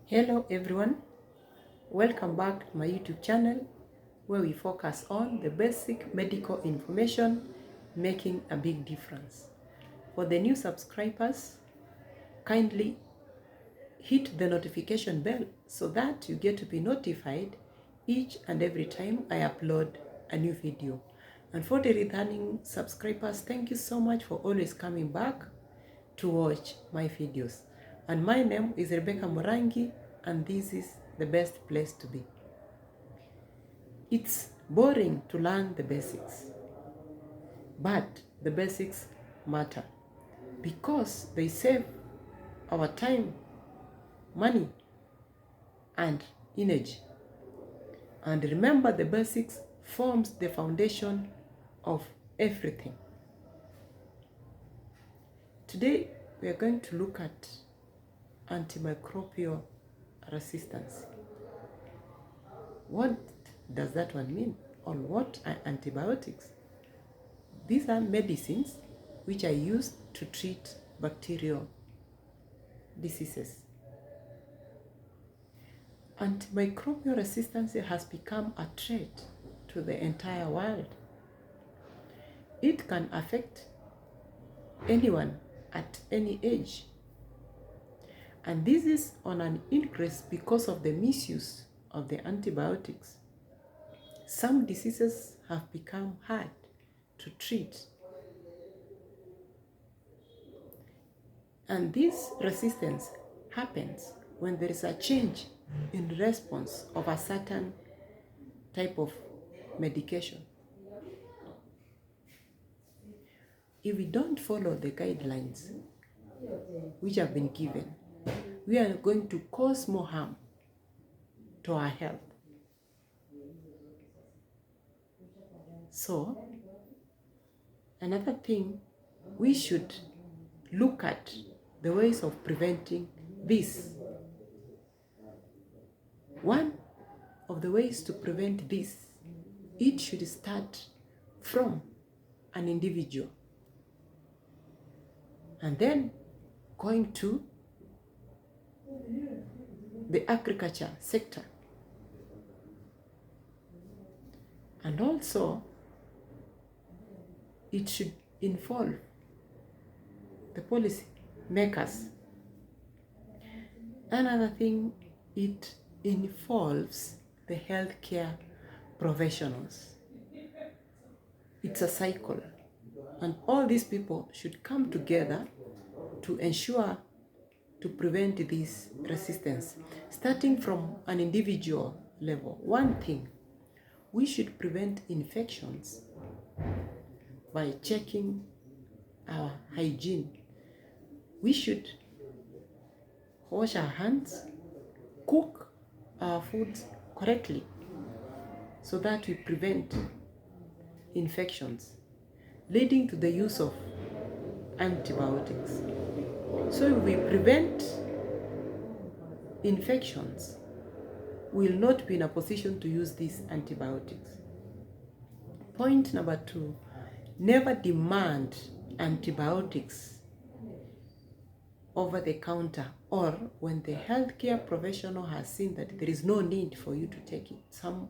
Hello everyone, welcome back to my YouTube channel where we focus on the basic medical information making a big difference. For the new subscribers, kindly hit the notification bell so that you get to be notified each and every time I upload a new video. And for the returning subscribers, thank you so much for always coming back to watch my videos. And my name is Rebecca Morangi, and this is the best place to be. It's boring to learn the basics, but the basics matter because they save our time, money, and energy. And remember, the basics forms the foundation of everything. Today, we are going to look at antimicrobial resistance. What does that one mean? Or what are antibiotics? These are medicines which are used to treat bacterial diseases. Antimicrobial resistance has become a threat to the entire world. It can affect anyone at any age. And this is on an increase because of the misuse of the antibiotics. Some diseases have become hard to treat. And this resistance happens when there is a change in response of a certain type of medication. If we don't follow the guidelines which have been given, we are going to cause more harm to our health. So, another thing, we should look at the ways of preventing this. One of the ways to prevent this, it should start from an individual and then going to the agriculture sector, and also it should involve the policy makers. Another thing, it involves the healthcare professionals. It's a cycle, and all these people should come together to ensure to prevent this resistance, starting from an individual level. One thing, we should prevent infections by checking our hygiene. We should wash our hands, cook our foods correctly so that we prevent infections leading to the use of antibiotics. So if we prevent infections, we will not be in a position to use these antibiotics. Point number 2, never demand antibiotics over the counter or when the healthcare professional has seen that there is no need for you to take it. Some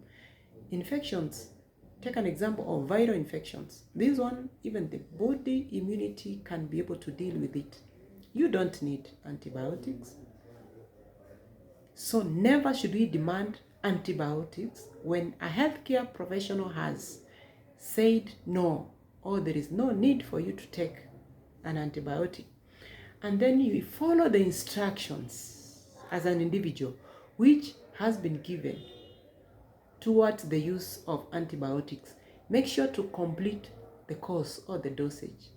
infections, take an example of viral infections. This one, even the body immunity can be able to deal with it. You don't need antibiotics. So never should we demand antibiotics when a healthcare professional has said no, or there is no need for you to take an antibiotic. And then you follow the instructions as an individual which has been given towards the use of antibiotics. Make sure to complete the course or the dosage.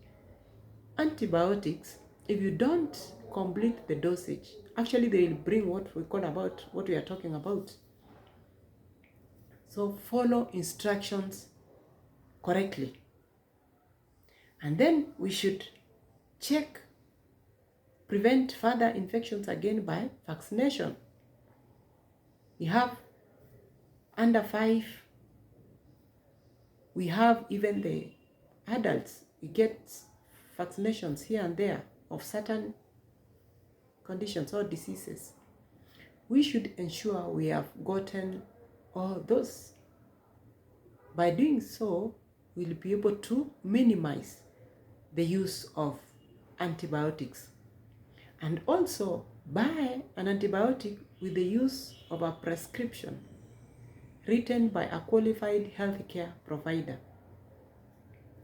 Antibiotics, if you don't complete the dosage, actually they will bring what we are talking about. So follow instructions correctly. And then we should prevent further infections again by vaccination. We have under 5, we have even the adults, we get vaccinations here and there of certain conditions or diseases. we should ensure we have gotten all those. By doing so, we'll be able to minimize the use of antibiotics, and also buy an antibiotic with the use of a prescription written by a qualified healthcare provider.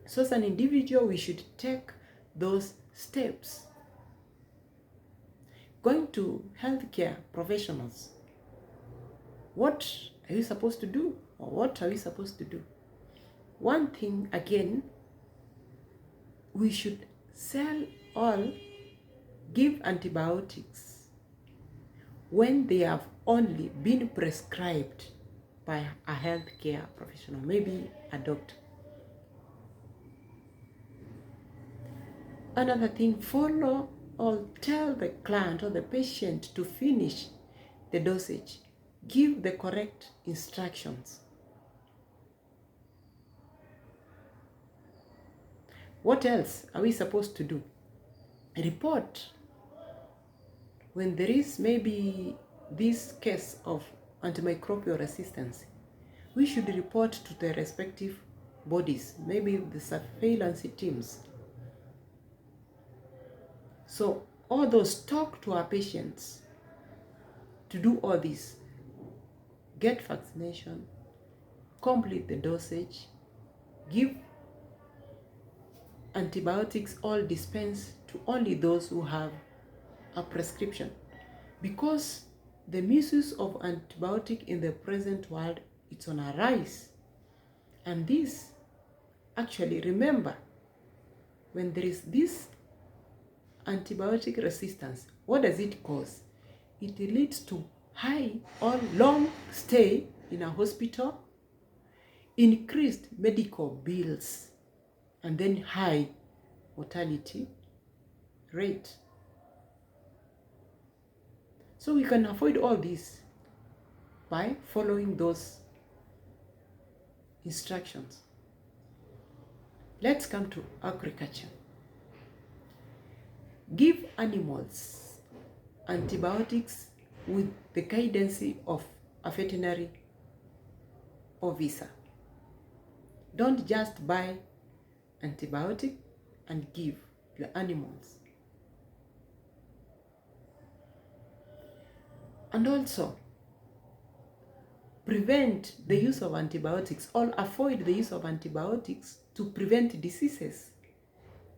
So as an individual, we should take those steps. Going to healthcare professionals, what are you supposed to do, or what are we supposed to do? One thing again, we should sell or give antibiotics when they have only been prescribed by a healthcare professional, maybe a doctor. Another thing, follow or tell the client or the patient to finish the dosage. Give the correct instructions. What else are we supposed to do? Report when there is maybe this case of antimicrobial resistance. We should report to the respective bodies, maybe the surveillance teams. So all those, talk to our patients to do all this. Get vaccination, complete the dosage, give antibiotics all dispensed to only those who have a prescription, because the misuse of antibiotic in the present world, it's on a rise. And this, actually, remember, when there is this antibiotic resistance, what does it cause? It leads to high or long stay in a hospital, increased medical bills, and then high mortality rate. So we can avoid all this by following those instructions. Let's come to agriculture. Give animals antibiotics with the guidance of a veterinary officer. Don't just buy antibiotic and give your animals. And also, prevent the use of antibiotics or avoid the use of antibiotics to prevent diseases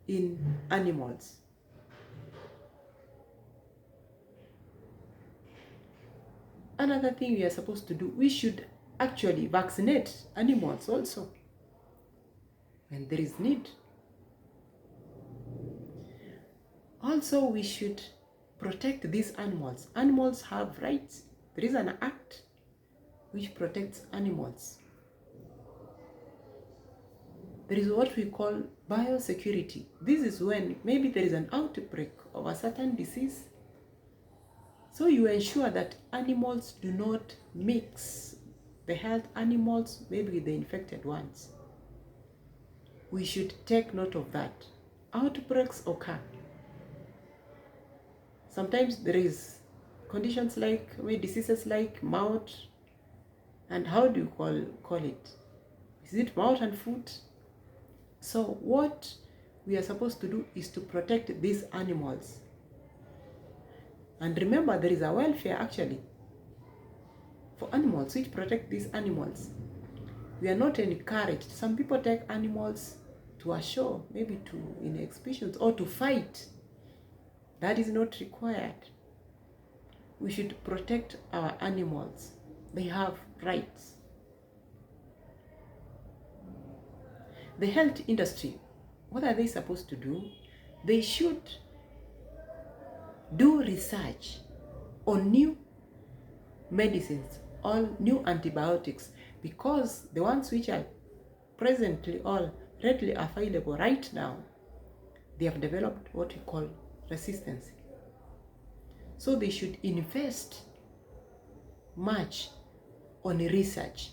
in animals. Another thing we are supposed to do, we should actually vaccinate animals also when there is need. Also, we should protect these animals. Animals have rights. There is an act which protects animals. There is what we call biosecurity. This is when maybe there is an outbreak of a certain disease. So you ensure that animals do not mix the healthy animals maybe with the infected ones. We should take note of that. Outbreaks occur. Sometimes there is conditions like diseases like mouth, and how do you call it? Is it mouth and foot? So what we are supposed to do is to protect these animals. And remember, there is a welfare actually for animals which protect these animals. We are not encouraged. Some people take animals to a show, maybe in exhibitions or to fight. That is not required. We should protect our animals. They have rights. The health industry, what are they supposed to do? They should do research on new medicines or new antibiotics, because the ones which are presently or readily available right now, they have developed what we call resistance. So they should invest much on research.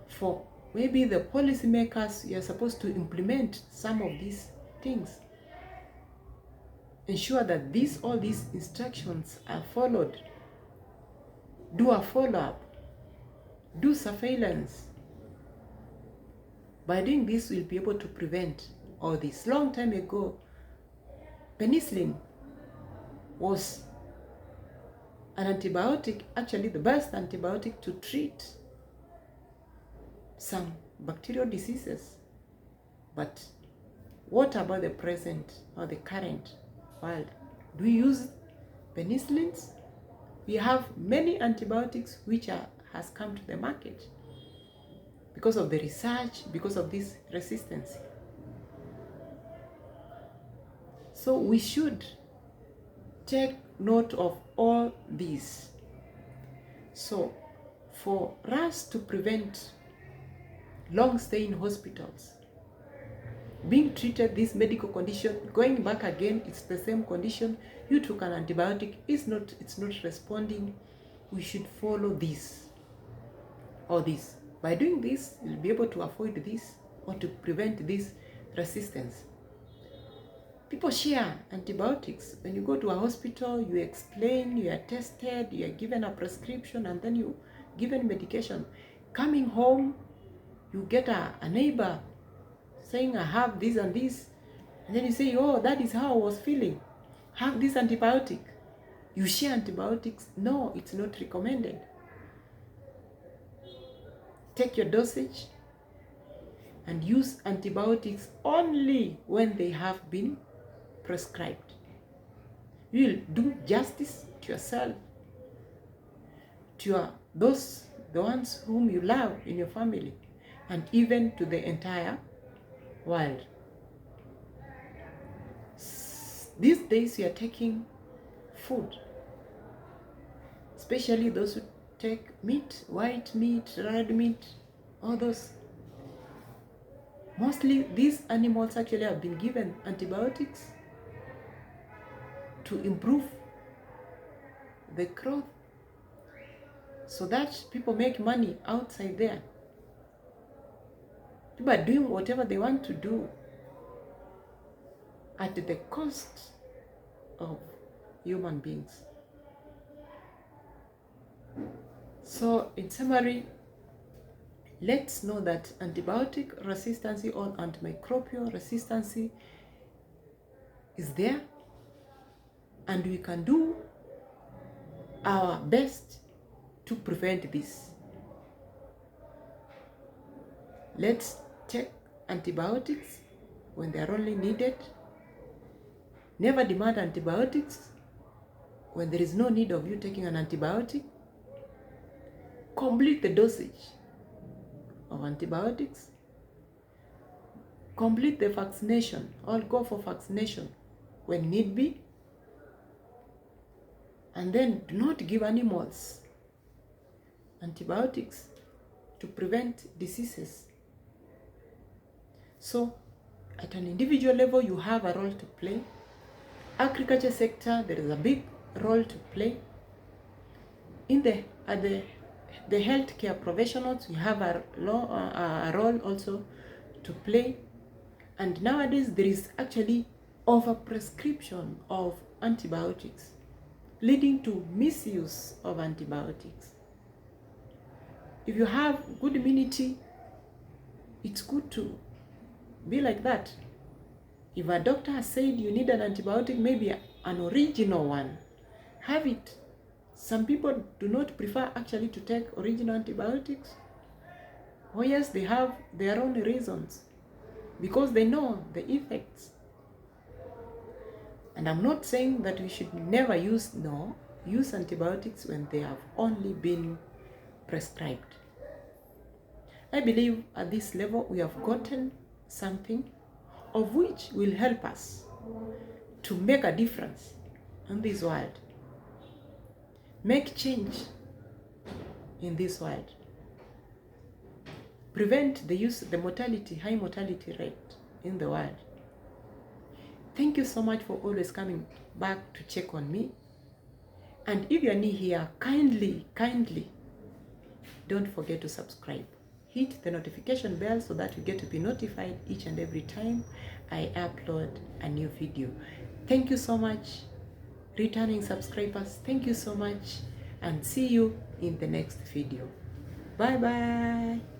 For maybe the policymakers, you are supposed to implement some of these things. ensure that all these instructions are followed. Do a follow-up. Do surveillance. By doing this, we'll be able to prevent all this. Long time ago, penicillin was an antibiotic, actually the best antibiotic to treat some bacterial diseases. But what about the present or the current world? Do we use penicillins? We have many antibiotics which has come to the market because of the research, because of this resistance. So we should take note of all these. So for us to prevent long stay in hospitals, being treated this medical condition, going back again, it's the same condition, you took an antibiotic, it's not responding, we should follow this or this. By doing this, you'll be able to avoid this or to prevent this resistance. People share antibiotics. When you go to a hospital, you explain, you are tested, you are given a prescription, and then you given medication. Coming home, you get a neighbor saying, I have this and this. And then you say, oh, that is how I was feeling. Have this antibiotic. You share antibiotics. No, it's not recommended. Take your dosage and use antibiotics only when they have been prescribed. You will do justice to yourself, to the ones whom you love in your family, and even to the entire world. These days we are taking food, especially those who take meat, white meat, red meat, all those. Mostly these animals actually have been given antibiotics to improve the growth so that people make money outside there. People are doing whatever they want to do at the cost of human beings. So in summary, let's know that antibiotic resistance or antimicrobial resistance is there, and we can do our best to prevent this. Let's take antibiotics when they are only needed. Never demand antibiotics when there is no need of you taking an antibiotic. Complete the dosage of antibiotics. Complete the vaccination, or go for vaccination when need be. And then do not give animals antibiotics to prevent diseases. So at an individual level, you have a role to play. Agriculture sector, there is a big role to play. In the healthcare professionals, we have a role also to play. And nowadays there is actually overprescription of antibiotics, leading to misuse of antibiotics. If you have good immunity, it's good to be like that. If a doctor has said you need an antibiotic, maybe an original one, have it. Some people do not prefer actually to take original antibiotics. Oh yes, they have their own reasons because they know the effects. And I'm not saying that we should never use antibiotics when they have only been prescribed. I believe at this level we have gotten something of which will help us to make a difference in this world. Make change in this world. Prevent the high mortality rate in the world. Thank you so much for always coming back to check on me. And if you're new here, kindly don't forget to subscribe. Hit the notification bell so that you get to be notified each and every time I upload a new video. Thank you so much, returning subscribers. Thank you so much, and see you in the next video. Bye bye.